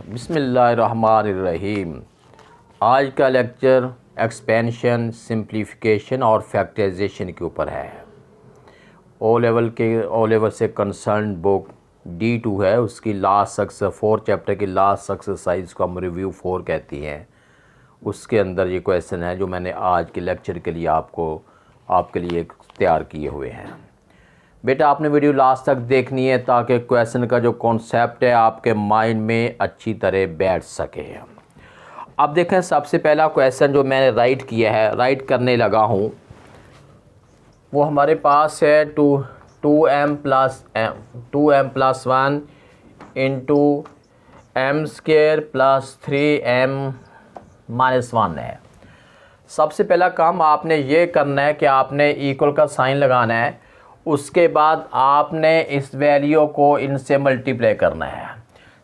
बिस्मिल्लाहिर्रहमानिर्रहीम। आज का लेक्चर एक्सपेंशन, सिंप्लीफिकेशन और फैक्टराइजेशन के ऊपर है। ओ लेवल से कंसर्न बुक D2 है, उसकी लास्ट एक्सरसाइज 4 चैप्टर की लास्ट एक्सरसाइज को हम रिव्यू 4 कहती हैं। उसके अंदर ये क्वेश्चन है जो मैंने आज के लेक्चर के लिए आपके लिए तैयार किए हुए हैं। बेटा आपने वीडियो लास्ट तक देखनी है ताकि क्वेश्चन का जो कॉन्सेप्ट है आपके माइंड में अच्छी तरह बैठ सके। अब देखें, सबसे पहला क्वेश्चन जो मैंने राइट करने लगा हूँ वो हमारे पास है 2m plus 1 into m square plus 3m minus 1 है। सबसे पहला काम आपने ये करना है कि आपने इक्वल का साइन लगाना है। उसके बाद आपने इस वैल्यू को इनसे मल्टीप्लाई करना है।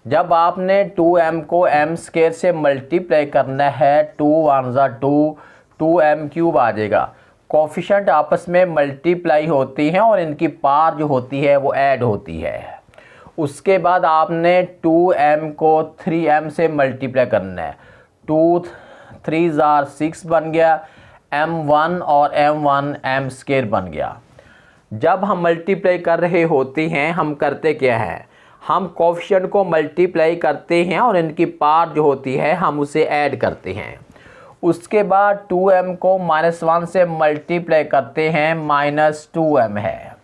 जब आपने 2m को m स्क्वायर से मल्टीप्लाई करना है 2 1 ज़ा 2m क्यूब आ जाएगा। कोफिशिएंट आपस में मल्टीप्लाई होती हैं और इनकी पार जो होती है वो ऐड होती है। उसके बाद आपने 2m को 3m से मल्टीप्लाई करना है। 2 3 ज़ा 6 बन गया, m1 और m1 m स्क्वायर बन गया। जब हम मल्टीप्लाई कर रहे होते हैं हम करते क्या हैं, हम कोफिशिएंट को मल्टीप्लाई करते हैं और इनकी पार जो होती है हम उसे ऐड करते हैं। उसके बाद 2m को -1 से मल्टीप्लाई करते हैं, -2m है।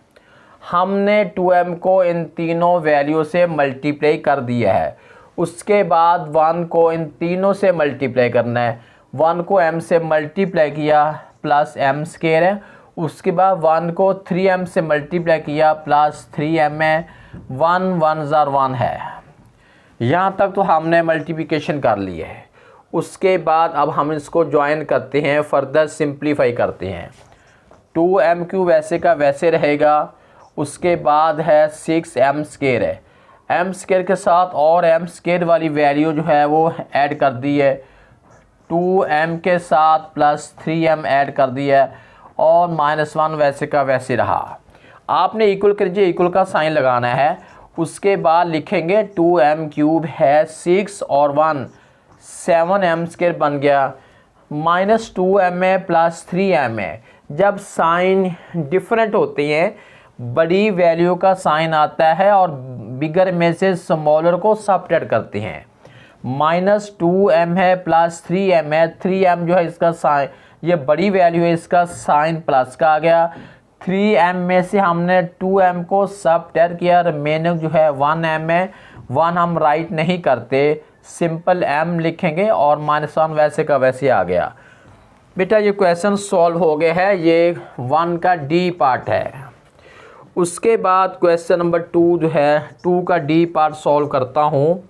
हमने 2m को इन तीनों वैल्यू से मल्टीप्लाई कर दिया है। उसके बाद 1 को इन तीनों से मल्टीप्लाई करना है। 1 को m से मल्टीप्लाई किया प्लस m स्क्वायर है। उसके बाद 1 को 3m से मल्टीप्लाई किया प्लस 3m है। 1 1 ज़ा 1 है। यहाँ तक तो हमने मल्टीप्लिकेशन कर ली है। उसके बाद अब हम इसको ज्वाइन करते हैं, फर्दर सिंप्लीफाई करते हैं। 2m क्यूब वैसे का वैसे रहेगा। उसके बाद है 6m स्क्वायर है। m स्क्वायर के साथ और m स्क्वायर वाली वैल्यू जो है वो ऐड कर दी है। 2m के साथ प्लस 3m ऐड कर दिया है और -1 वैसे का वैसे रहा। आपने इक्वल करिए, इक्वल का साइन लगाना है। उसके बाद लिखेंगे 2m क्यूब है 6 और 1 7m स्क्वायर बन गया, -2m है प्लस 3m है। जब साइन डिफरेंट होते हैं बड़ी वैल्यू का साइन आता है और बिगर में से स्मॉलर को सबट्रैक्ट करते हैं। -2m है प्लस 3m है। 3m जो है इसका साइन, ये बड़ी वैल्यू है, इसका साइन प्लस का आ गया। 3m में से हमने 2m को सबट्रैक्ट किया, रिमेनिंग जो है 1m है। 1 हम राइट नहीं करते, सिंपल m लिखेंगे और -1 वैसे का वैसे आ गया। बेटा ये क्वेश्चन सॉल्व हो गया है, ये 1 का D पार्ट है। उसके बाद क्वेश्चन नंबर 2 जो है 2 का D पार्ट सॉल्व करता हूँ।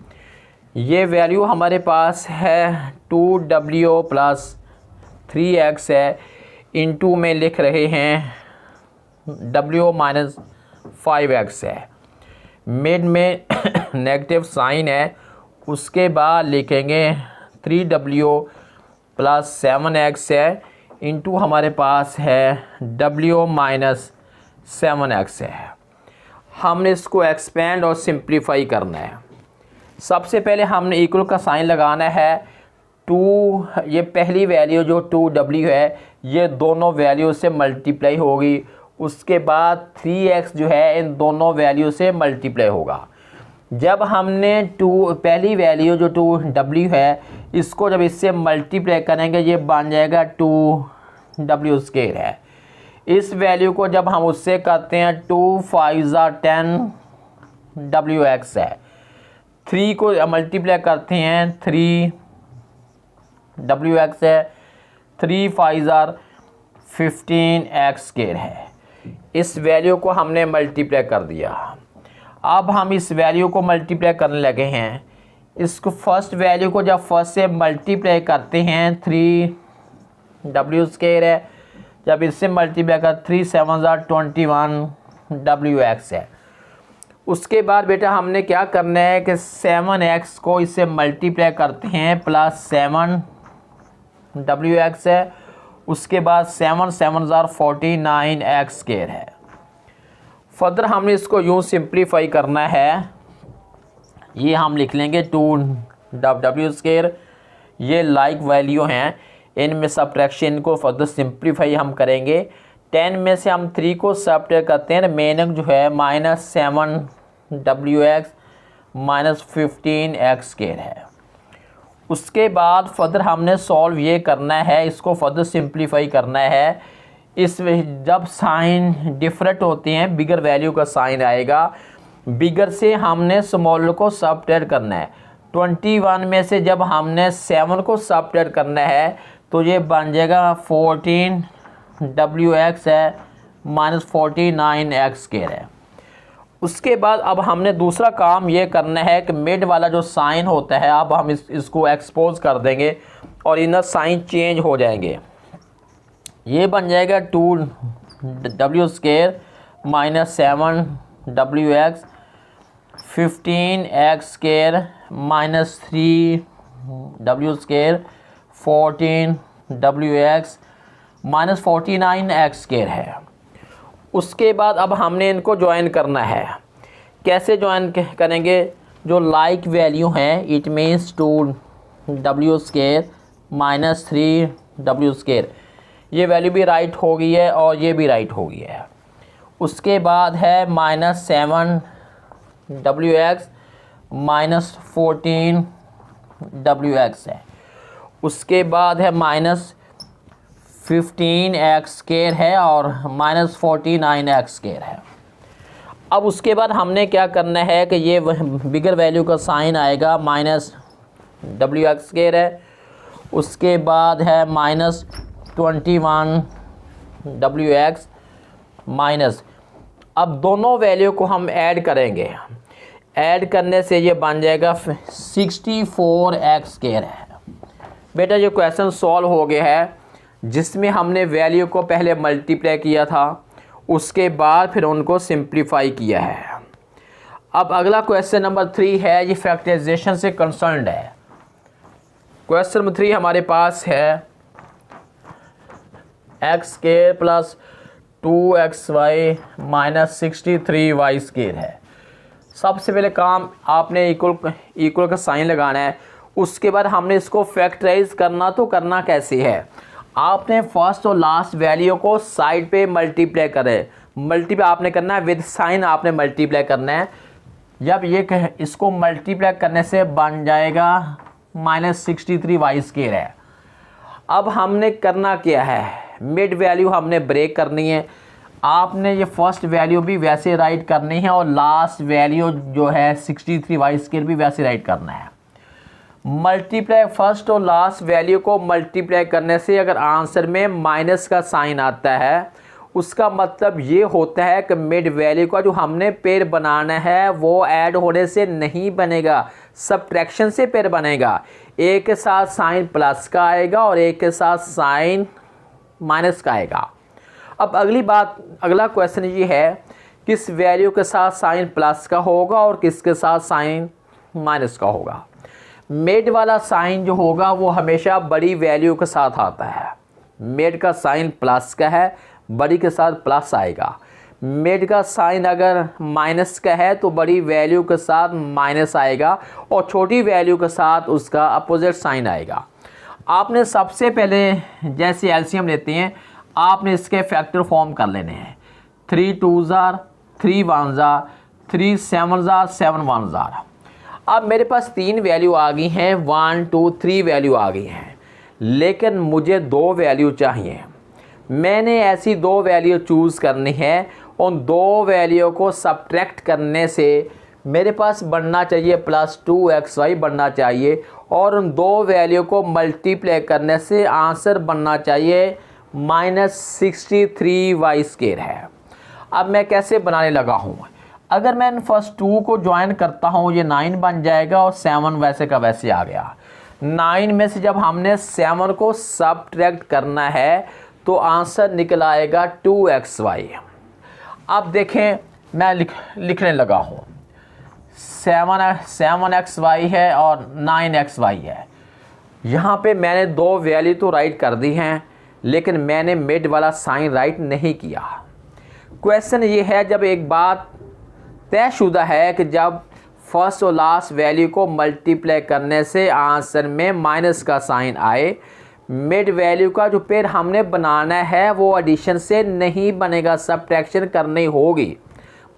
ये वैल्यू हमारे पास है 2w प्लस 3x है, इंटू में लिख रहे हैं w माइनस 5x है। मिड में नेगेटिव साइन है। उसके बाद लिखेंगे 3w प्लस 7x है, इंटू हमारे पास है w माइनस 7x है। हमने इसको एक्सपेंड और सिंप्लीफाई करना है। सबसे पहले हमने इक्वल का साइन लगाना है। 2 ये पहली वैल्यू जो 2w है ये दोनों वैल्यू से मल्टीप्लाई होगी। उसके बाद 3x जो है इन दोनों वैल्यू से मल्टीप्लाई होगा। जब हमने पहली वैल्यू जो 2w है इसको जब इससे मल्टीप्लाई करेंगे ये बन जाएगा 2w स्क्वायर है। इस वैल्यू को जब हम उससे करते हैं 2 5 ज़ा 10wx है। 3 को मल्टीप्लाई करते हैं 3wx है। 3 5 ज़ा 15x स्क्वायर है। इस वैल्यू को हमने मल्टीप्लाई कर दिया। अब हम इस वैल्यू को मल्टीप्लाई करने लगे हैं। इसको फर्स्ट वैल्यू को जब फर्स्ट से मल्टीप्लाई करते हैं 3w स्क्वायर है। जब इससे मल्टीप्लाई कर 3 7 ज़ा 21wx है। उसके बाद बेटा हमने क्या करना है कि 7x को इससे मल्टीप्लाई करते हैं प्लस 7wx है। उसके बाद 7 7 ज़ा 49x स्क्वायर है। फर्दर हमने इसको यूँ सिंप्लीफाई करना है। ये हम लिख लेंगे 2 डब्ल्यू स्क्वायर, ये लाइक वैल्यू हैं, इनमें सब्ट्रैक्शन को फर्दर सिंप्लीफाई हम करेंगे। 10 में से हम 3 को सब्ट्रैक्ट करते हैं, रिमेनिंग जो है -7wx -15x स्क्वायर है। उसके बाद फर्दर हमने सॉल्व ये करना है, इसको फर्दर सिंप्लीफाई करना है। इसमें जब साइन डिफरेंट होते हैं, बिगर वैल्यू का साइन आएगा, बिगर से हमने स्मॉलर को सब्ट्रैक्ट करना है। 21 में से जब हमने 7 को सब्ट्रैक्ट करना है तो ये बन जाएगा 14wx है -49x स्क्वायर है। उसके बाद अब हमने दूसरा काम ये करना है कि मिड वाला जो साइन होता है, अब हम इसको एक्सपोज कर देंगे और इनर साइन चेंज हो जाएंगे। ये बन जाएगा 2w square -7wx 15x square -3w square 14wx -49x square है। उसके बाद अब हमने इनको ज्वाइन करना है। कैसे ज्वाइन करेंगे? जो लाइक वैल्यू हैं, it means 2w square -3w square, ये वैल्यू भी राइट हो गई है और ये भी राइट हो गई है। उसके बाद है -7wx -14wx है। उसके बाद है -15x स्क्वायर है और -49x स्क्वायर है। अब उसके बाद हमने क्या करना है कि ये बिगर वैल्यू का साइन आएगा, -wx स्क्वायर है। उसके बाद है -21wx माइनस, अब दोनों वैल्यू को हम ऐड करेंगे, ऐड करने से ये बन जाएगा 64x स्क्वायर है। बेटा ये क्वेश्चन सॉल्व हो गया है, जिसमें हमने वैल्यू को पहले मल्टीप्लाई किया था, उसके बाद फिर उनको सिंप्लीफाई किया है। अब अगला क्वेश्चन नंबर 3 है, ये फैक्टराइजेशन से कंसर्न्ड है। क्वेश्चन नंबर 3 हमारे पास है x square plus 2xy -63y square है। सबसे पहले काम आपने इक्वल का साइन लगाना है। उसके बाद हमने इसको फैक्टराइज करना, तो करना कैसे है? आपने फर्स्ट और लास्ट वैल्यू को साइड पे मल्टीप्लाई करें, मल्टीप्लाई आपने करना है विद साइन, आपने मल्टीप्लाई करना है। जब ये इसको मल्टीप्लाई करने से बन जाएगा -63y स्क्वायर है। अब हमने करना क्या है, मिड वैल्यू हमने ब्रेक करनी है। आपने ये फर्स्ट वैल्यू भी वैसे राइट करनी है और लास्ट वैल्यू जो है 63y स्क्वायर भी वैसे राइट करना है। मल्टीप्लाई फर्स्ट और लास्ट वैल्यू को मल्टीप्लाई करने से अगर आंसर में माइनस का साइन आता है, उसका मतलब ये होता है कि मिड वैल्यू का जो हमने पेयर बनाना है वो ऐड होने से नहीं बनेगा, सब्ट्रैक्शन से पेयर बनेगा। एक के साथ साइन प्लस का आएगा और एक के साथ साइन माइनस का आएगा। अब अगला क्वेश्चन ये है, किस वैल्यू के साथ साइन प्लस का होगा और किसके साथ साइन माइनस का होगा। मिड वाला साइन जो होगा वो हमेशा बड़ी वैल्यू के साथ आता है। मिड का साइन प्लस का है, बड़ी के साथ प्लस आएगा। मिड का साइन अगर माइनस का है तो बड़ी वैल्यू के साथ माइनस आएगा और छोटी वैल्यू के साथ उसका अपोजिट साइन आएगा। आपने सबसे पहले जैसे एलसीएम लेते हैं, आपने इसके फैक्टर फॉर्म कर लेने हैं। 3 2s are 3 1s are 3 7s are 7 1s are। अब मेरे पास 3 वैल्यू आ गई हैं, 1 2 3 वैल्यू आ गई हैं, लेकिन मुझे 2 वैल्यू चाहिए। मैंने ऐसी 2 वैल्यू चूज़ करनी है। उन 2 वैल्यू को सब्ट्रैक्ट करने से मेरे पास बनना चाहिए +2xy बनना चाहिए, और उन 2 वैल्यू को मल्टीप्लाई करने से आंसर बनना चाहिए -63y स्क्वायर है। अब मैं कैसे बनाने लगा हूँ, अगर मैं फर्स्ट 2 को ज्वाइन करता हूँ ये 9 बन जाएगा और 7 वैसे का वैसे आ गया। 9 में से जब हमने 7 को सब्ट्रैक्ट करना है तो आंसर निकल आएगा 2xy। अब देखें मैं लिखने लगा हूँ, 7xy है और 9xy है। यहाँ पे मैंने 2 वैल्यू तो राइट कर दी हैं, लेकिन मैंने मिड वाला साइन राइट नहीं किया। क्वेश्चन ये है, जब एक बात तयशुदा है कि जब फर्स्ट और लास्ट वैल्यू को मल्टीप्लाई करने से आंसर में माइनस का साइन आए। मिड वैल्यू का जो पेयर हमने बनाना है वो एडिशन से नहीं बनेगा, सब्ट्रैक्शन करनी होगी।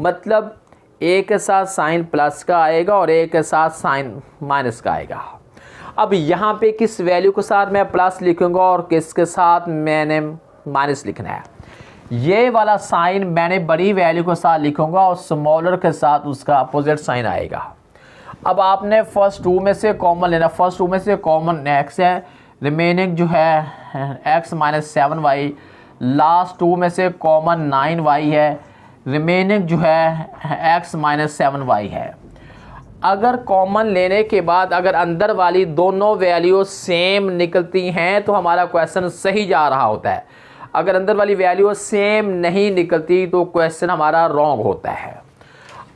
मतलब एक के साथ साइन प्लस का आएगा और एक के साथ साइन माइनस का आएगा। अब यहाँ पे किस वैल्यू के साथ मैं प्लस लिखूँगा और किसके साथ मैंने माइनस लिखना है। ये वाला साइन मैंने बड़ी वैल्यू के साथ लिखूँगा और स्मॉलर के साथ उसका अपोजिट साइन आएगा। अब आपने फर्स्ट टू में से कॉमन लेना। फर्स्ट टू में से कॉमन एक्स है, रिमेनिंग जो है X minus 7y। Last to में से कॉमन 9y है, रिमेनिंग जो है एक्स माइनस 7y है। अगर कॉमन लेने के बाद अगर अंदर वाली दोनों वैल्यू सेम निकलती हैं तो हमारा क्वेश्चन सही जा रहा होता है। अगर अंदर वाली वैल्यू सेम नहीं निकलती तो क्वेश्चन हमारा रॉन्ग होता है।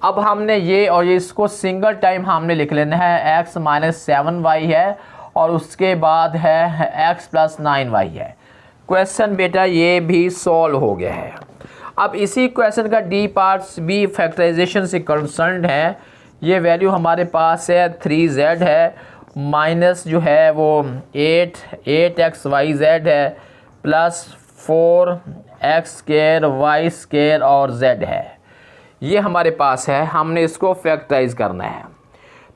अब हमने ये और ये इसको सिंगल टाइम हमने लिख लेना है। एक्स माइनस 7y है और उसके बाद है एक्स प्लस 9y है। क्वेश्चन बेटा ये भी सॉल्व हो गया है। अब इसी क्वेश्चन का डी पार्ट्स भी फैक्टराइजेशन से कंसर्न्ड है। ये वैल्यू हमारे पास है 3z है, माइनस जो है वो 8xyz है, प्लस 4x² y² और z है। ये हमारे पास है, हमने इसको फैक्टराइज करना है।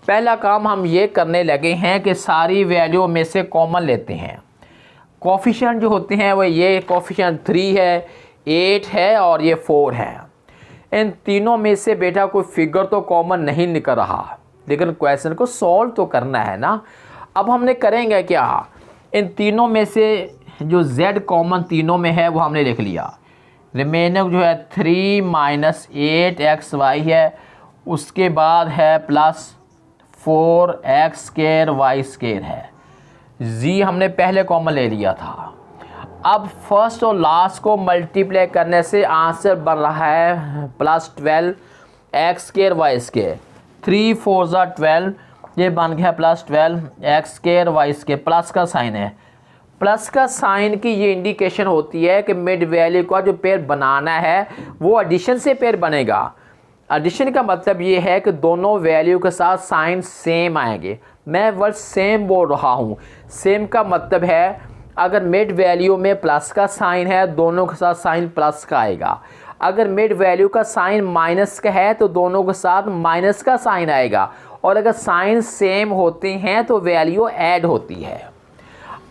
पहला काम हम ये करने लगे हैं कि सारी वैल्यू में से कॉमन लेते हैं। कोफिशिएंट जो होते हैं वो ये कोफिशिएंट 3 है, 8 है और ये 4 है। इन तीनों में से बेटा कोई फिगर तो कॉमन नहीं निकल रहा, लेकिन क्वेश्चन को सॉल्व तो करना है ना। अब हमने करेंगे क्या, इन तीनों में से जो z कॉमन तीनों में है वो हमने लिख लिया। रिमेनिंग जो है 3 माइनस 8xy है, उसके बाद है प्लस 4x² y² है। z हमने पहले कॉमन ले लिया था। अब फर्स्ट और लास्ट को मल्टीप्लाई करने से आंसर बन रहा है प्लस 12x² y²। 3 4 12, ये बन गया प्लस 12x² y²। प्लस का साइन है। प्लस का साइन की ये इंडिकेशन होती है कि मिड वैल्यू का जो पेयर बनाना है वो एडिशन से पेयर बनेगा। एडिशन का मतलब ये है कि दोनों वैल्यू के साथ साइन सेम आएंगे। मैं वर्ड सेम बोल रहा हूँ। सेम का मतलब है अगर मिड वैल्यू में प्लस का साइन है दोनों के साथ साइन प्लस का आएगा। अगर मिड वैल्यू का साइन माइनस का है तो दोनों के साथ माइनस का साइन आएगा। और अगर साइन सेम होते हैं तो वैल्यू ऐड होती है।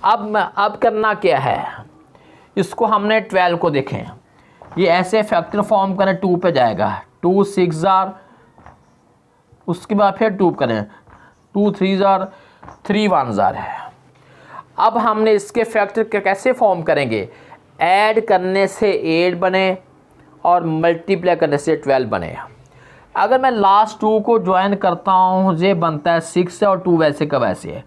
अब करना क्या है, इसको हमने 12 को देखें, ये ऐसे फैक्टर फॉर्म करें, 2 पे जाएगा, 2 6 उसके बाद फिर 2 करें, 2 3 3 1 है। अब हमने इसके फैक्टर कैसे फॉर्म करेंगे, ऐड करने से 8 बने और मल्टीप्लाई करने से 12 बने। अगर मैं लास्ट 2 को ज्वाइन करता हूँ ये बनता है 6 और 2 वैसे का वैसे है।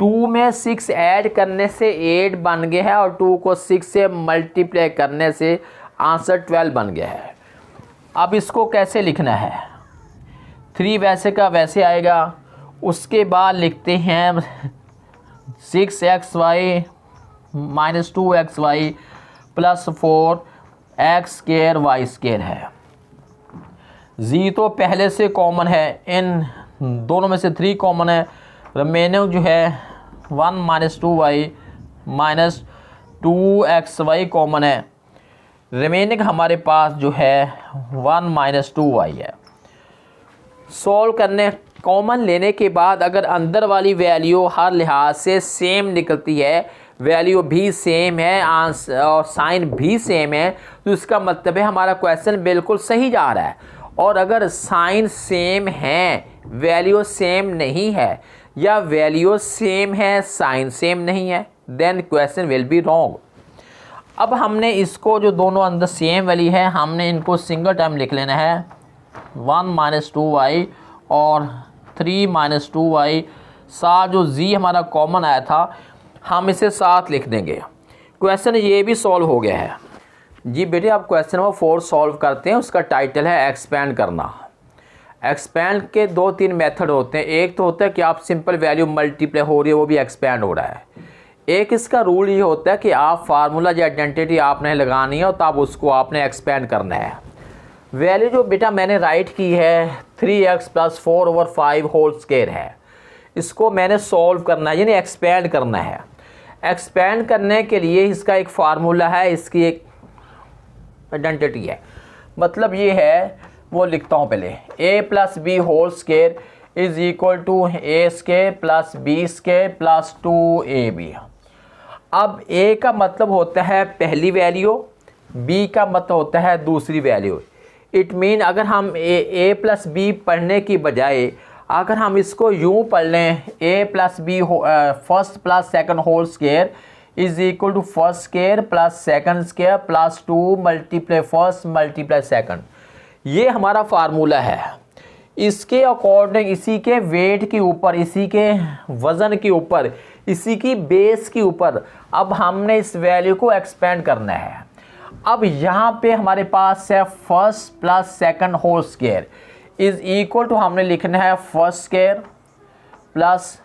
2 में 6 ऐड करने से 8 बन गया है और 2 को 6 से मल्टीप्लाई करने से आंसर 12 बन गया है। अब इसको कैसे लिखना है, 3 वैसे का वैसे आएगा। उसके बाद लिखते हैं 6xy minus 2xy plus 4x² y² है। z तो पहले से कॉमन है, इन दोनों में से 3 कॉमन है। रिमेनिंग जो है 1 minus 2y minus 2xy common है। रिमेनिंग हमारे पास जो है 1 माइनस 2y है। सॉल्व करने कॉमन लेने के बाद अगर अंदर वाली वैल्यू हर लिहाज से सेम निकलती है, वैल्यू भी सेम है, आंसर और साइन भी सेम है, तो इसका मतलब है हमारा क्वेश्चन बिल्कुल सही जा रहा है। और अगर साइन सेम है वैल्यू सेम नहीं है, या वैल्यू सेम है साइन सेम नहीं है, then question will be wrong. अब हमने इसको जो दोनों अंदर सेम वाली है हमने इनको सिंगल टाइम लिख लेना है, 1 माइनस 2y और 3 माइनस 2y। साथ जो z हमारा कॉमन आया था हम इसे साथ लिख देंगे। क्वेश्चन ये भी सॉल्व हो गया है। जी बेटे आप क्वेश्चन नंबर 4 सॉल्व करते हैं, उसका टाइटल है एक्सपेंड करना। एक्सपेंड के 2-3 मेथड होते हैं। एक तो होता है कि आप सिंपल वैल्यू मल्टीप्लाई हो रही है वो भी एक्सपेंड हो रहा है। एक इसका रूल ये होता है कि आप फार्मूला या आइडेंटिटी आपने लगानी है और तब उसको आपने एक्सपेंड करना है। वैल्यू जो बेटा मैंने राइट की है 3x प्लस 4/5 होल स्क्वायर है। इसको मैंने सॉल्व करना है, यानी एक्सपेंड करना है। एक्सपेंड करने के लिए इसका एक फार्मूला है, इसकी एक आइडेंटिटी है। मतलब ये है, वो लिखता हूँ पहले, a plus B whole square is equal to A square plus B square plus 2ab। अब a का मतलब होता है पहली वैल्यू, b का मतलब होता है दूसरी वैल्यू। इट मीन अगर हम a प्लस बी पढ़ने की बजाय अगर हम इसको यूँ पढ़ लें, a plus B first plus second whole square is equal to first square plus second square plus 2 multiply first multiply second, ये हमारा फार्मूला है। इसके अकॉर्डिंग इसी के वेट के ऊपर, इसी के वज़न के ऊपर, इसी की बेस के ऊपर अब हमने इस वैल्यू को एक्सपेंड करना है। अब यहाँ पे हमारे पास है first plus second whole square is equal to, हमने लिखना है first square plus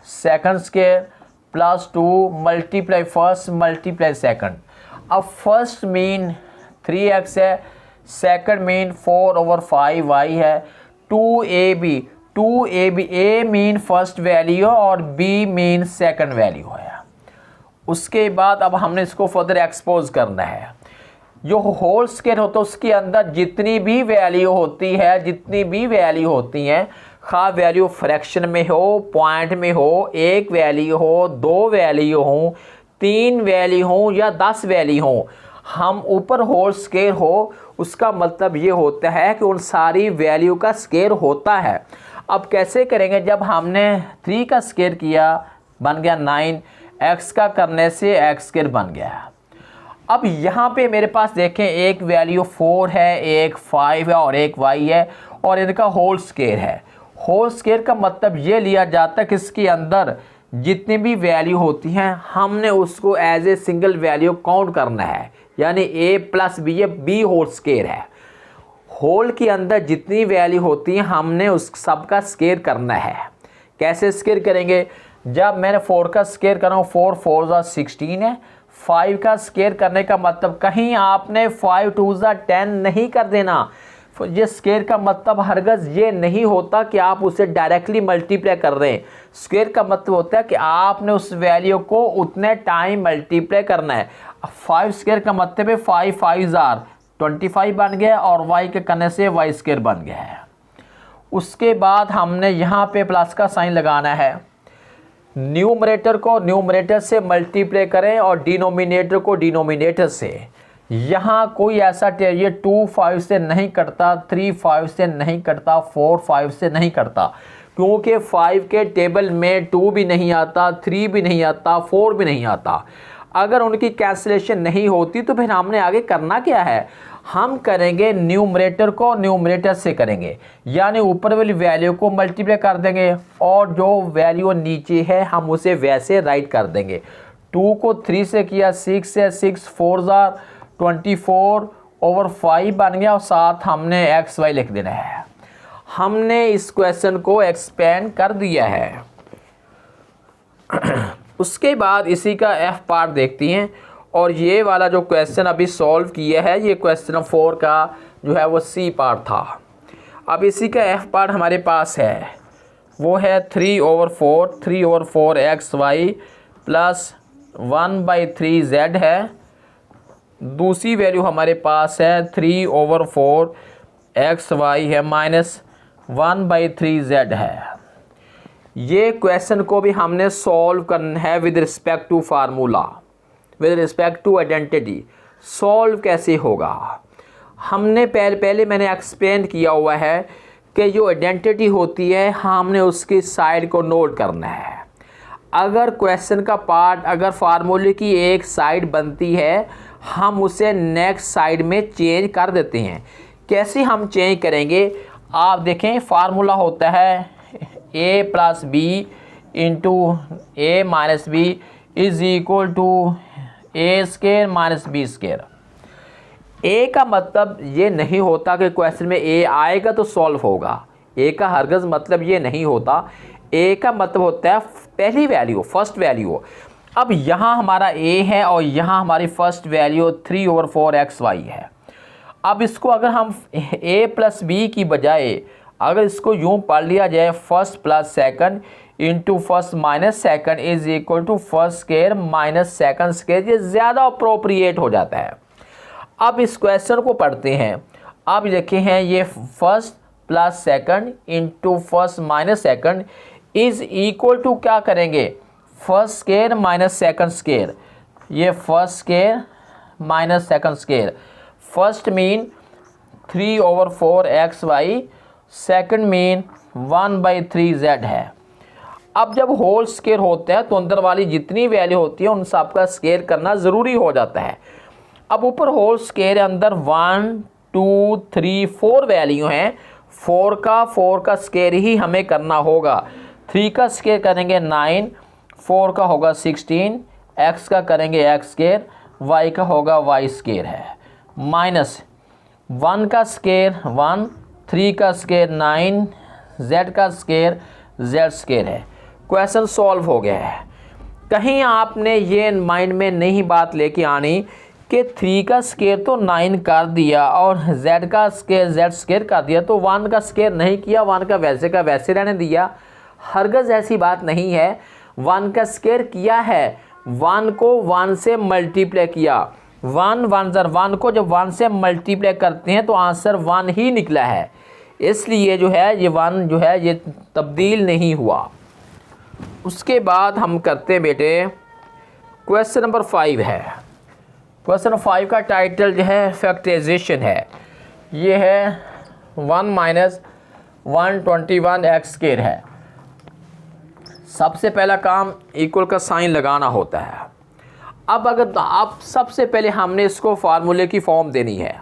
second square plus 2 multiply first multiply second. अब फर्स्ट मीन 3x है, सेकंड मीन 4/5y है, 2ab, a mean first value और b मीन सेकंड वैल्यू है। उसके बाद अब हमने इसको फर्दर एक्सपोज करना है। जो होल स्क्वायर होता है उसके अंदर जितनी भी वैल्यू होती हैं, खा वैल्यू फ्रैक्शन में हो, पॉइंट में हो, एक वैल्यू हो, 2 वैल्यू हो, 3 वैल्यू हो या 10 वैल्यू हो, हम ऊपर होल स्क्वायर हो, उसका मतलब ये होता है कि उन सारी वैल्यू का स्क्वायर होता है। अब कैसे करेंगे, जब हमने 3 का स्क्वायर किया बन गया 9, x का करने से x स्क्वायर बन गया। अब यहाँ पे मेरे पास देखें, एक वैल्यू 4 है, एक 5 है और एक y है और इनका होल स्क्वायर है। होल स्क्वायर का मतलब ये लिया जाता है कि इसके अंदर जितनी भी वैल्यू होती हैं हमने उसको as a single value count करना है, यानी a प्लस बी, ये b होल स्क्वायर है। होल के अंदर जितनी वैल्यू होती हैं हमने उस सब का स्क्वायर करना है। कैसे स्क्वायर करेंगे, जब मैंने 4 का स्क्वायर कर रहा हूँ, 4 4 ज़ा 16 है। 5 का स्क्वायर करने का मतलब कहीं आपने 5 2 ज़ा 10 नहीं कर देना। ये स्क्वायर का मतलब हरगज़ ये नहीं होता कि आप उसे डायरेक्टली मल्टीप्लाई कर रहे हैं। स्क्वायर का मतलब होता है कि आपने उस वैल्यू को उतने टाइम मल्टीप्लाई करना है। 5 स्क्वायर का मतलब है 5 5 ज़ार 25 बन गया और y के करने से y स्क्वायर बन गया है। उसके बाद हमने यहाँ पे प्लस का साइन लगाना है। न्यूमरेटर को न्यूमरेटर से मल्टीप्लाई करें और डिनोमिनेटर को डिनोमिनेटर से। यहाँ कोई ऐसा ये 2 5 से नहीं कटता, 3 5 से नहीं कटता, 4 5 से नहीं कटता, क्योंकि 5 के टेबल में 2 भी नहीं आता, 3 भी नहीं आता, 4 भी नहीं आता। अगर उनकी कैंसिलेशन नहीं होती तो फिर हमने आगे करना क्या है, हम करेंगे न्यूमरेटर को न्यूमरेटर से करेंगे, यानी ऊपर वाली वैल्यू को मल्टीप्लाई कर देंगे और जो वैल्यू नीचे है हम उसे वैसे राइट कर देंगे। 2 को 3 से किया 6 से, 6 4 ज़ा 24/5 बन गया और साथ हमने एक्स वाई लिख देना है। हमने इस क्वेश्चन को एक्सपेंड कर दिया है। उसके बाद इसी का एफ पार्ट देखती हैं और ये वाला जो क्वेश्चन अभी सॉल्व किया है ये क्वेश्चन 4 का जो है वो सी पार्ट था। अब इसी का एफ पार्ट हमारे पास है, वो है 3/4 एक्स वाई प्लस 1/3 z है। दूसरी वैल्यू हमारे पास है 3/4 एक्स वाई है माइनस 1/3 है। ये क्वेश्चन को भी हमने सॉल्व करना है with respect to formula, with respect to identity. Solve कैसे होगा, हमने पहले मैंने एक्सप्लेन किया हुआ है कि जो आइडेंटिटी होती है हमने उसकी साइड को नोट करना है। अगर क्वेश्चन का पार्ट अगर फार्मूले की एक साइड बनती है हम उसे नेक्स्ट साइड में चेंज कर देते हैं। कैसे हम चेंज करेंगे, आप देखें फार्मूला होता है a plus B into A minus B is equal to A square minus B square. A का मतलब ये नहीं होता कि क्वेश्चन में ए आएगा तो सॉल्व होगा, ए का हरगज़ मतलब ये नहीं होता। ए का मतलब होता है पहली वैल्यू, फर्स्ट वैल्यू। अब यहाँ हमारा ए है और यहाँ हमारी फर्स्ट वैल्यू 3/4 एक्स वाई है। अब इसको अगर हम a प्लस बी की बजाय अगर इसको यूँ पढ़ लिया जाए first plus second into first minus second is equal to first square minus second square, ये ज़्यादा अप्रोप्रिएट हो जाता है। अब इस क्वेश्चन को पढ़ते हैं। अब देखे हैं ये first plus second into first minus second is equal to क्या करेंगे, first square minus second square. ये first square minus second square, first mean 3/4xy, second mean 1/3z है। अब जब होल स्क्वायर होते हैं तो अंदर वाली जितनी वैल्यू होती है उन सब का स्क्वायर करना ज़रूरी हो जाता है। अब ऊपर होल स्क्वायर अंदर 1 2 3 4 वैल्यू हैं, 4 का स्क्वायर ही हमें करना होगा। 3 का स्क्वायर करेंगे 9, 4 का होगा 16, x का करेंगे x स्क्वायर, y का होगा y स्क्वायर है, माइनस 1 का स्क्वायर 1, 3 का स्क्वायर 9, z का स्क्वायर z स्क्वायर है। क्वेश्चन सॉल्व हो गया है। कहीं आपने ये माइंड में नहीं बात लेके आनी कि 3 का स्क्वायर तो 9 कर दिया और z का स्क्वायर z स्क्वायर कर दिया, तो 1 का स्क्वायर नहीं किया, 1 का वैसे रहने दिया। हरगज़ ऐसी बात नहीं है। 1 का स्क्वायर किया है, 1 को 1 से मल्टीप्लाई किया, 1 को जब 1 से मल्टीप्लाई करते हैं तो आंसर 1 ही निकला है, इसलिए जो है ये 1 जो है ये तब्दील नहीं हुआ। उसके बाद हम करते हैं बेटे क्वेश्चन नंबर 5 है। क्वेश्चन 5 का टाइटल जो है फैक्टराइजेशन है। ये है 1 - 121x स्क्वायर है। सबसे पहला काम इक्वल का साइन लगाना होता है। अब अगर आप सबसे पहले हमने इसको फार्मूले की फॉर्म देनी है,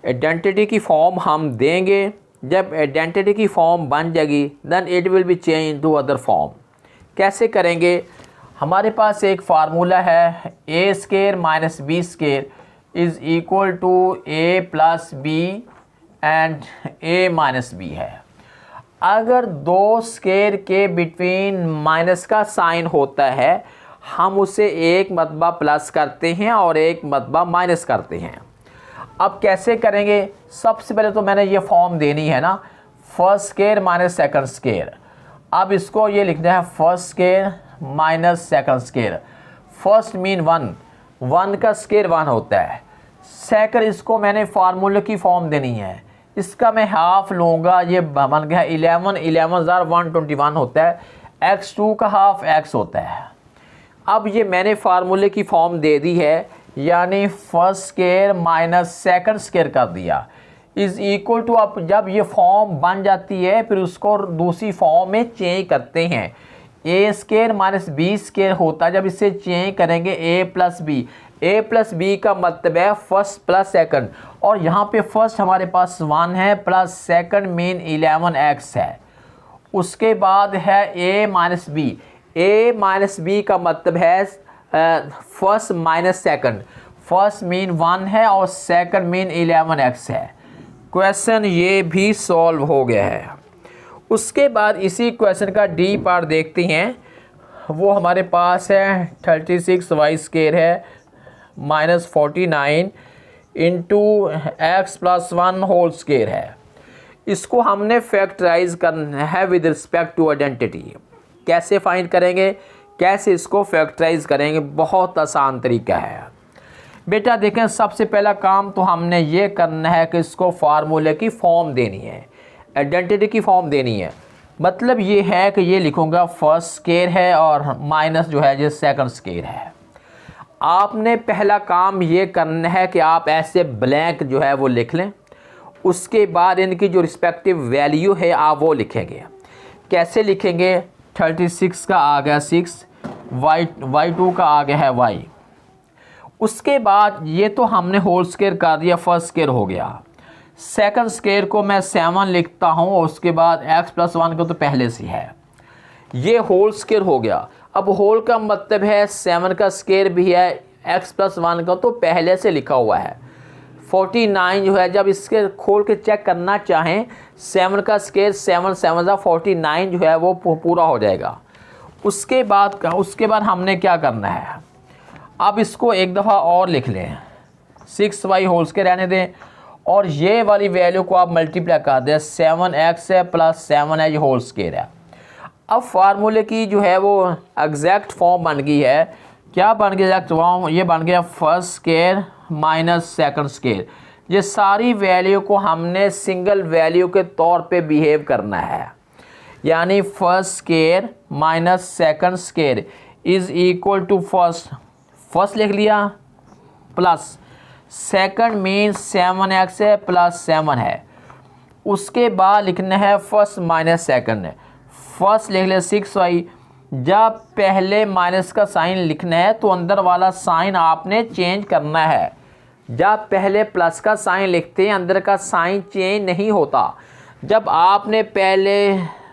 आइडेंटिटी की फॉर्म हम देंगे। जब आइडेंटिटी की फॉर्म बन जाएगी then it will be change to other form. कैसे करेंगे, हमारे पास एक फार्मूला है a square minus B square is equal to a plus B and a minus B है। अगर दो स्क्वायर के बिटवीन माइनस का साइन होता है हम उसे एक मरतबा प्लस करते हैं और एक मरतबा माइनस करते हैं। अब कैसे करेंगे, सबसे पहले तो मैंने ये फॉर्म देनी है ना, first square minus second square. अब इसको ये लिखना है first square minus second square. First mean 1 का स्क्वायर 1 होता है। सेकंड इसको मैंने फार्मूले की फॉर्म देनी है, इसका मैं हाफ लूँगा, ये बन गया 11/121 होता है, x2 का हाफ x होता है। अब ये मैंने फार्मूले की फॉर्म दे दी है, यानी first square minus second square कर दिया इज़ इक्वल टू। अब जब ये फॉर्म बन जाती है फिर उसको दूसरी फॉर्म में चेंज करते हैं। a square minus B square होता है, जब इसे चेंज करेंगे a प्लस बी का मतलब है फर्स्ट प्लस सेकंड, और यहाँ पे फर्स्ट हमारे पास 1 है प्लस सेकंड मीन 11x है। उसके बाद है a माइनस बी का मतलब है first minus second, first mean 1 है और सेकंड मीन 11x है। क्वेश्चन ये भी सॉल्व हो गया है। उसके बाद इसी क्वेश्चन का डी पार्ट देखते हैं। वो हमारे पास है 36y स्क्वायर है minus 49 into x plus 1 whole square है। इसको हमने फैक्टराइज करना है विद रिस्पेक्ट टू आइडेंटिटी। कैसे फाइंड करेंगे, कैसे इसको फैक्टराइज करेंगे, बहुत आसान तरीका है बेटा। देखें सबसे पहला काम तो हमने ये करना है कि इसको फार्मूले की फॉर्म देनी है, आइडेंटिटी की फॉर्म देनी है। मतलब ये है कि ये लिखूँगा फर्स्ट स्क्वायर है और माइनस जो है ये सेकंड स्क्वायर है। आपने पहला काम ये करना है कि आप ऐसे ब्लैंक जो है वो लिख लें, उसके बाद इनकी जो रिस्पेक्टिव वैल्यू है आप वो लिखेंगे। कैसे लिखेंगे, 36 का आ गया 6, y2 का आ गया है y। उसके बाद ये तो हमने होल स्क्वायर कर दिया, फर्स्ट स्क्वायर हो गया। सेकंड स्क्वायर को मैं 7 लिखता हूँ और उसके बाद x प्लस 1 का तो पहले से है, ये होल स्क्वायर हो गया। अब होल का मतलब है 7 का स्क्वायर भी है, x प्लस 1 का तो पहले से लिखा हुआ है। 49 जो है, जब इसके खोल के चेक करना चाहें 7 का स्क्वायर 7 7 49 जो है वो पूरा हो जाएगा। उसके बाद हमने क्या करना है, अब इसको एक दफ़ा और लिख लें, 6y होल स्क्वायर रहने दें और ये वाली वैल्यू को आप मल्टीप्लाई कर दें, 7x है प्लस 7 होल स्क्वायर है। अब फार्मूले की जो है वो एग्जैक्ट फॉर्म बन गई है। क्या बन गया एग्जैक्ट फॉर्म? ये बन गया first square minus second square. ये सारी वैल्यू को हमने सिंगल वैल्यू के तौर पे बिहेव करना है, यानी first square minus second square is equal to first लिख लिया प्लस सेकंड मीन 7x है प्लस 7 है। उसके बाद लिखना है फर्स्ट माइनस सेकंड है। फर्स्ट लिख ले 6y। जब पहले माइनस का साइन लिखना है तो अंदर वाला साइन आपने चेंज करना है। जब पहले प्लस का साइन लिखते हैं अंदर का साइन चेंज नहीं होता। जब आपने पहले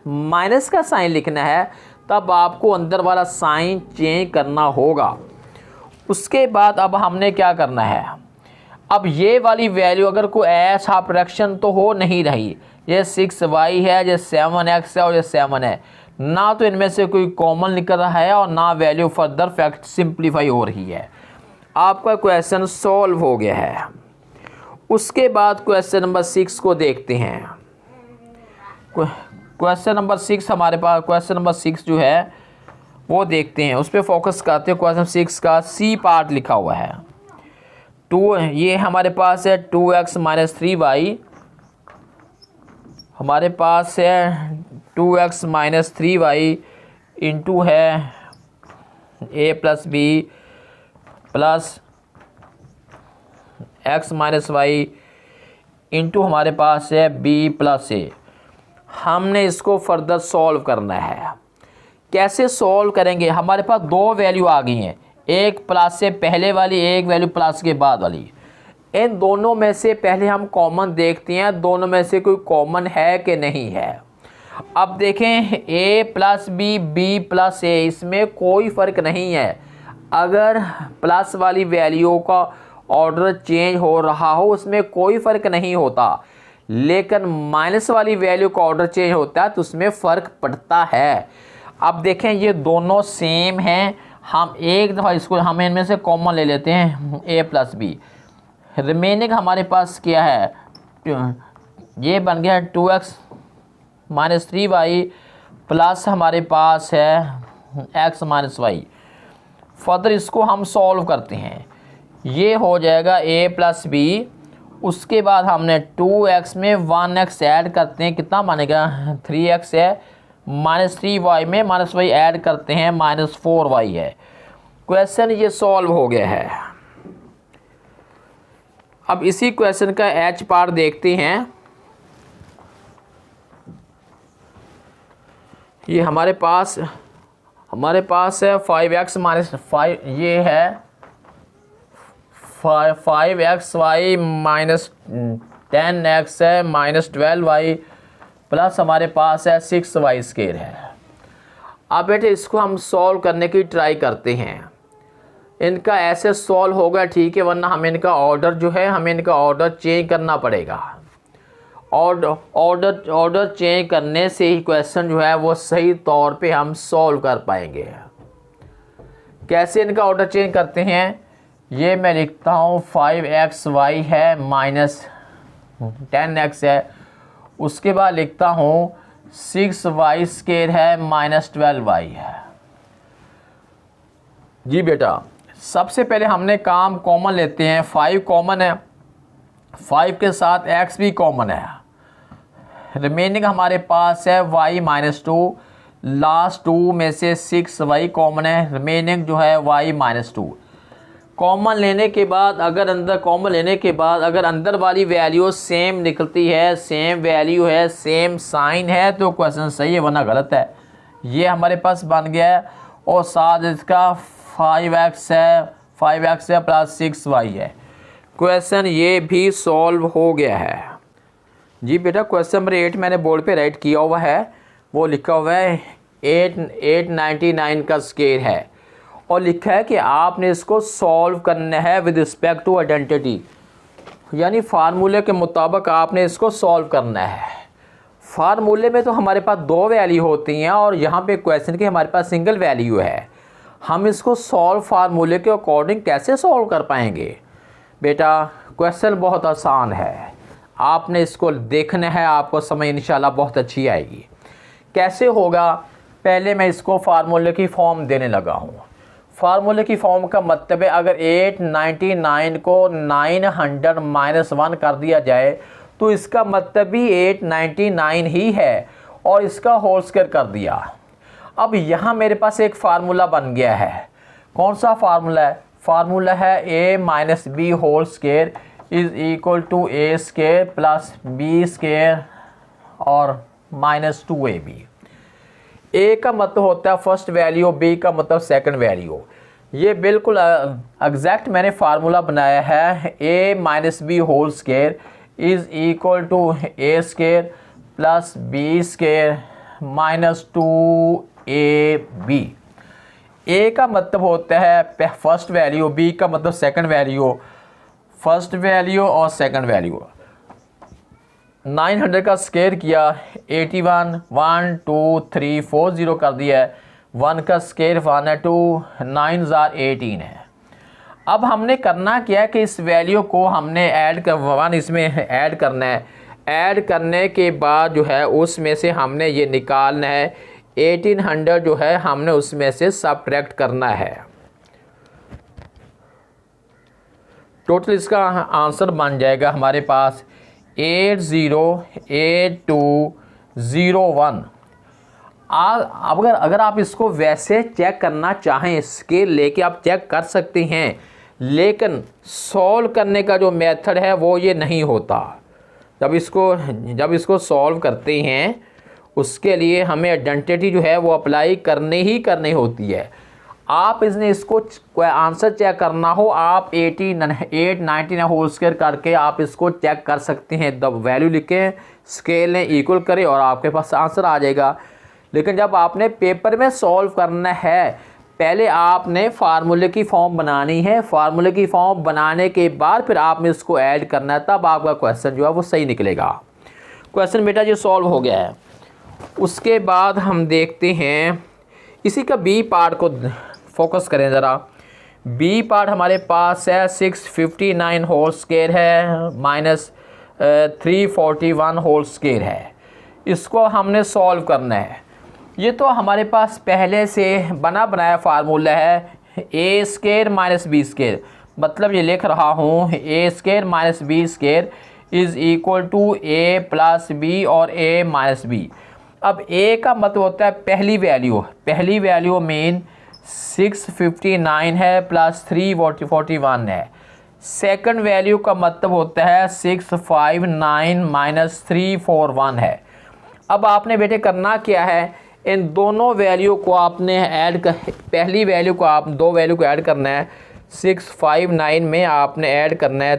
माइनस का साइन लिखना है तब आपको अंदर वाला साइन चेंज करना होगा। उसके बाद अब हमने क्या करना है, अब ये वाली वैल्यू अगर कोई ऐसा फ्रैक्शन तो हो नहीं रही, ये 6y है, ये 7x है और ये 7 है, ना तो इनमें से कोई कॉमन निकल रहा है और ना वैल्यू फर्दर फैक्ट सिंप्लीफाई हो रही है। आपका क्वेश्चन सॉल्व हो गया है। उसके बाद क्वेश्चन नंबर 6 को देखते हैं। क्वेश्चन नंबर 6 हमारे पास, क्वेश्चन नंबर 6 जो है वो देखते हैं, उस पर फोकस करते हैं। क्वेश्चन 6 का सी पार्ट लिखा हुआ है 2, ये हमारे पास है 2x माइनस 3y, हमारे पास है 2x माइनस 3y इंटू है a plus B plus x minus Y into हमारे पास है b प्लस a। हमने इसको फर्दर सॉल्व करना है। कैसे सॉल्व करेंगे? हमारे पास दो वैल्यू आ गई हैं, एक प्लस से पहले वाली, एक वैल्यू प्लस के बाद वाली। इन दोनों में से पहले हम कॉमन देखते हैं, दोनों में से कोई कॉमन है कि नहीं है। अब देखें a plus B plus a, इसमें कोई फ़र्क नहीं है। अगर प्लस वाली वैल्यू का ऑर्डर चेंज हो रहा हो उसमें कोई फ़र्क नहीं होता, लेकिन माइनस वाली वैल्यू का ऑर्डर चेंज होता है तो उसमें फ़र्क पड़ता है। अब देखें ये दोनों सेम हैं, हम एक दफ़ा इसको हम इनमें से कॉमन ले लेते हैं a प्लस बी। रिमेनिंग हमारे पास क्या है, ये बन गया 2x माइनस 3y प्लस हमारे पास है x माइनस वाई। फर्दर इसको हम सॉल्व करते हैं, ये हो जाएगा a प्लस बी। उसके बाद हमने 2x में 1x ऐड करते हैं, कितना बनेगा 3x है, माइनस 3y में माइनस वाई ऐड करते हैं, माइनस 4y है। क्वेश्चन ये सॉल्व हो गया है। अब इसी क्वेश्चन का h पार्ट देखते हैं। ये हमारे पास है 5x माइनस 5, ये है 5xy माइनस 10x है माइनस 12y प्लस हमारे पास है 6y स्क्वायर है। अब बेटे इसको हम सॉल्व करने की ट्राई करते हैं। इनका ऐसे सॉल्व होगा ठीक है, वरना हमें इनका ऑर्डर जो है हमें इनका ऑर्डर चेंज करना पड़ेगा। ऑर्डर चेंज करने से ही क्वेश्चन जो है वो सही तौर पे हम सॉल्व कर पाएंगे। कैसे इनका ऑर्डर चेंज करते हैं, ये मैं लिखता हूँ 5xy है माइनस 10x है, उसके बाद लिखता हूँ 6y स्क्वायर है माइनस 12y है। जी बेटा, सबसे पहले हमने काम कॉमन लेते हैं, 5 कॉमन है, 5 के साथ x भी कॉमन है। रिमेनिंग हमारे पास है y माइनस 2, लास्ट 2 में से 6y कॉमन है, रिमेनिंग जो है y माइनस 2। कॉमन लेने के बाद अगर अंदर वाली वैल्यू सेम निकलती है, सेम वैल्यू है, सेम साइन है तो क्वेश्चन सही है, वरना गलत है। ये हमारे पास बन गया है और साथ इसका 5x है प्लस 6y है। क्वेश्चन ये भी सॉल्व हो गया है। जी बेटा, क्वेश्चन नंबर 8 मैंने बोर्ड पे राइट किया हुआ है, वो लिखा हुआ है 899 का स्क्वायर है और लिखा है कि आपने इसको सॉल्व करना है विद रिस्पेक्ट टू आइडेंटिटी, यानी फार्मूले के मुताबिक आपने इसको सॉल्व करना है। फार्मूले में तो हमारे पास दो वैल्यू होती हैं और यहाँ पे क्वेश्चन की हमारे पास सिंगल वैल्यू है। हम इसको सॉल्व फार्मूले के अकॉर्डिंग कैसे सॉल्व कर पाएंगे? बेटा क्वेश्चन बहुत आसान है। आपने इसको देखना है, आपको समझ इंशाल्लाह बहुत अच्छी आएगी। कैसे होगा, पहले मैं इसको फार्मूले की फॉर्म देने लगा हूँ। फार्मूले की फॉर्म का मतलब है अगर 899 को 900 माइनस 1 कर दिया जाए तो इसका मतलब भी 899 ही है और इसका होल स्क्वायर कर दिया। अब यहाँ मेरे पास एक फार्मूला बन गया है। कौन सा फार्मूला है? फार्मूला है a minus B whole square is equal to A square plus B square और माइनस 2ab। ए का मतलब होता है फर्स्ट वैल्यू, बी का मतलब सेकंड वैल्यू। ये बिल्कुल एग्जैक्ट मैंने फार्मूला बनाया है। a minus B whole square is equal to A square plus B square minus 2ab। A का मतलब होता है फर्स्ट वैल्यू, बी का मतलब सेकंड वैल्यू, फर्स्ट वैल्यू और सेकंड वैल्यू। 900 का स्क्वायर किया 81, 1 2 3 4 0 कर दिया है। 1 का स्क्वायर 1 है, 2 9 18 है। अब हमने करना क्या है कि इस वैल्यू को हमने ऐड कर 1 इसमें ऐड करना है। ऐड करने के बाद जो है उसमें से हमने ये निकालना है। 1800 जो है हमने उसमें से सबट्रैक्ट करना है। टोटल इसका आंसर बन जाएगा हमारे पास 808201। अगर आप इसको वैसे चेक करना चाहें, स्केल लेके आप चेक कर सकते हैं, लेकिन सॉल्व करने का जो मेथड है वो ये नहीं होता। जब इसको सॉल्व करते हैं उसके लिए हमें आइडेंटिटी जो है वो अप्लाई करनी होती है। आप इसको आंसर चेक करना हो, आप 890 होल स्क्वायर करके आप इसको चेक कर सकते हैं। द वैल्यू लिखें, स्केल ने इक्वल करें और आपके पास आंसर आ जाएगा। लेकिन जब आपने पेपर में सॉल्व करना है, पहले आपने फार्मूले की फॉर्म बनानी है। फार्मूले की फॉर्म बनाने के बाद फिर आपने इसको ऐड करना है, तब आपका क्वेश्चन जो है वो सही निकलेगा। क्वेश्चन बेटा जी सॉल्व हो गया है। उसके बाद हम देखते हैं इसी का बी पार्ट को फोकस करें ज़रा। बी पार्ट हमारे पास है 659 होल स्क्वायर है माइनस 341 होल स्क्वायर है। इसको हमने सॉल्व करना है। ये तो हमारे पास पहले से बना बनाया फार्मूला है, A square minus B square. मतलब ये लिख रहा हूँ A square minus B square is equal to A plus B और ए माइनस बी। अब ए का मतलब होता है पहली वैल्यू मीन 659 है प्लस 341 है। सेकंड वैल्यू का मतलब होता है 659 माइनस 341 है। अब आपने बेटे करना क्या है, इन दोनों वैल्यू को आपने ऐड कर, पहली वैल्यू को आप दो वैल्यू को ऐड करना है। 659 में आपने ऐड करना है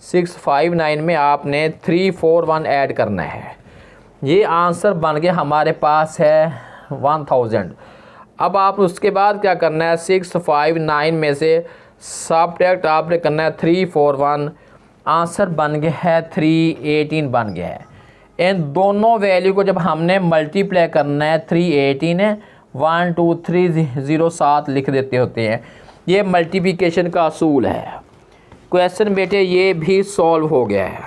659 में आपने 341 ऐड करना है। ये आंसर बन गया हमारे पास है 1000। अब आप उसके बाद क्या करना है, 659 में से सबट्रैक्ट आपने करना है 341। आंसर बन गया है 318 बन गया है। इन दोनों वैल्यू को जब हमने मल्टीप्लाई करना है 318 है 1 2 3 0 7 लिख देते होते हैं। ये मल्टीप्लिकेशन का असूल है। क्वेश्चन बेटे ये भी सॉल्व हो गया है।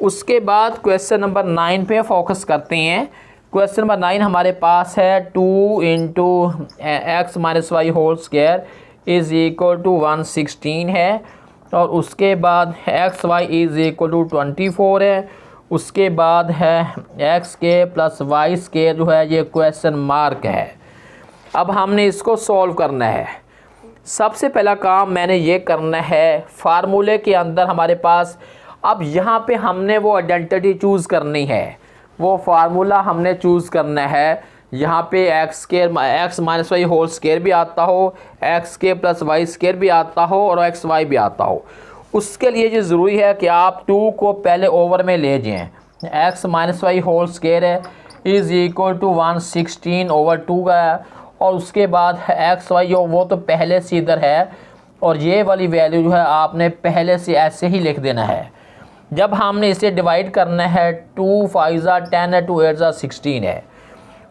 उसके बाद क्वेश्चन नंबर 9 पे फोकस करते हैं। क्वेश्चन नंबर 9 हमारे पास है 2 into X minus Y whole square is equal to 116 है और उसके बाद X Y is equal to 24 है। उसके बाद है एक्स के प्लस वाई स्क्वायर जो है ये क्वेश्चन मार्क है। अब हमने इसको सॉल्व करना है। सबसे पहला काम मैंने ये करना है, फार्मूले के अंदर हमारे पास अब यहाँ पे हमने वो आइडेंटिटी चूज़ करनी है, वो फार्मूला हमने चूज़ करना है। यहाँ पे X minus Y whole square भी आता हो, एक्स के प्लस वाई स्क्वायर भी आता हो और एक्स वाई भी आता हो। उसके लिए ये ज़रूरी है कि आप 2 को पहले ओवर में ले जाएँ। X minus Y whole square है इज़ इक्वल टू 116 ओवर 2 का है और उसके बाद एक्स वाई वो तो पहले से इधर है और ये वाली वैल्यू जो है आपने पहले से ऐसे ही लिख देना है। जब हमने इसे डिवाइड करना है 2 5 10 है 2 8 16 है।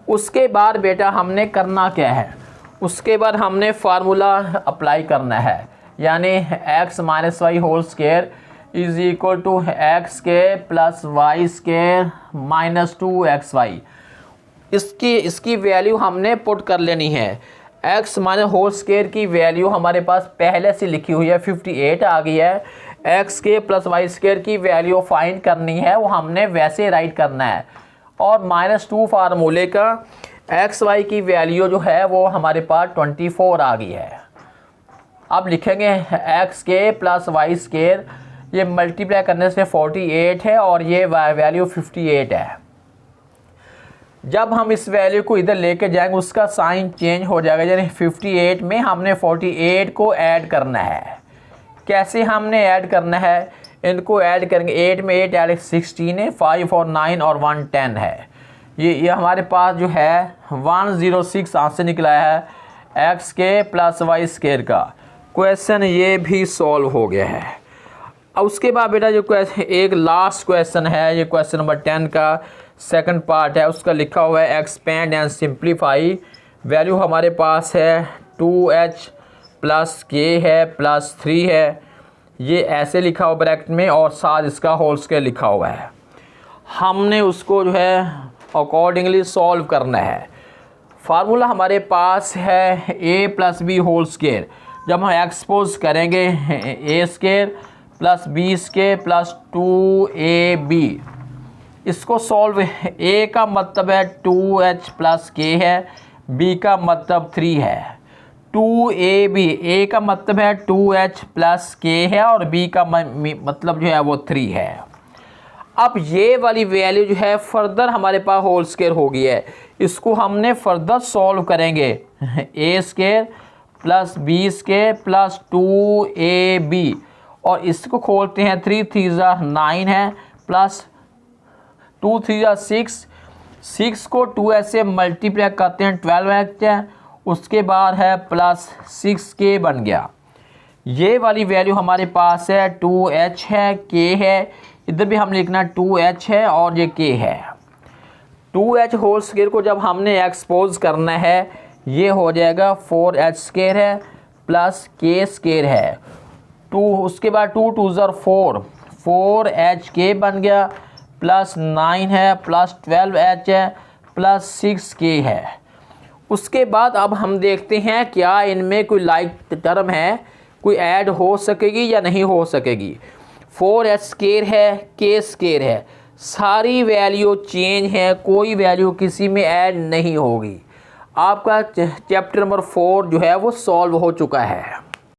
उसके बाद बेटा हमने करना क्या है, उसके बाद हमने फार्मूला अप्लाई करना है, यानी X minus Y whole square is equal to X square plus Y square minus 2xy। इसकी वैल्यू हमने पुट कर लेनी है। एक्स माइनस होल स्क्वायर की वैल्यू हमारे पास पहले से लिखी हुई है 58 आ गई है। X square plus Y square की वैल्यू फाइंड करनी है, वो हमने वैसे राइट करना है। और -2 फार्मूले का एक्स वाई की वैल्यू जो है वो हमारे पास 24 आ गई है। अब लिखेंगे एक्स के प्लस वाई स्क्वायर, ये मल्टीप्लाई करने से 48 है और ये वैल्यू 58 है। जब हम इस वैल्यू को इधर लेके जाएंगे उसका साइन चेंज हो जाएगा, यानी 58 में हमने 48 को ऐड करना है। कैसे हमने ऐड करना है, इनको ऐड करेंगे। 8 में 8 ऐड 16 है, 5 और 9 और 1 10 है। ये हमारे पास जो है 106 आंसर निकला है एक्स के प्लस वाई स्क्वायर का। क्वेश्चन ये भी सॉल्व हो गया है। अब उसके बाद बेटा जो क्वेश्चन एक लास्ट क्वेश्चन है, ये क्वेश्चन नंबर 10 का सेकंड पार्ट है। उसका लिखा हुआ है एक्सपेंड एंड सिंप्लीफाई। वैल्यू हमारे पास है 2h प्लस के है प्लस 3 है, ये ऐसे लिखा हुआ ब्रैकेट में और साथ इसका होल स्क्वायर लिखा हुआ है। हमने उसको जो है अकॉर्डिंगली सॉल्व करना है। फार्मूला हमारे पास है a plus B whole square. जब हम एक्सपोज करेंगे a square plus B square plus 2ab, इसको सॉल्व, a का मतलब है 2h प्लस k है, b का मतलब 3 है। 2ab, a का मतलब है 2h प्लस k है और b का मतलब जो है वो 3 है। अब ये वाली वैल्यू जो है फर्दर हमारे पास होल स्क्वायर हो गई है, इसको हमने फर्दर सॉल्व करेंगे। a square plus B square plus 2ab और इसको खोलते हैं 3 3 9 है प्लस 2 3 6, 6 को 2 से मल्टीप्लाई करते हैं 12h है, उसके बाद है प्लस 6k बन गया। ये वाली वैल्यू हमारे पास है 2h है, k है, इधर भी हम लिखना 2h है और ये k है। 2h होल स्क्वायर को जब हमने एक्सपोज करना है ये हो जाएगा 4h स्क्वायर है प्लस k स्क्वायर है 2, उसके बाद 2 2 4, 4hk बन गया प्लस 9 है प्लस 12h है प्लस 6k है। उसके बाद अब हम देखते हैं क्या इनमें कोई लाइक टर्म है, कोई ऐड हो सकेगी या नहीं हो सकेगी। 4h स्क्वायर है, k स्क्वायर है, सारी वैल्यू चेंज है, कोई वैल्यू किसी में ऐड नहीं होगी। आपका चैप्टर नंबर 4 जो है वो सॉल्व हो चुका है।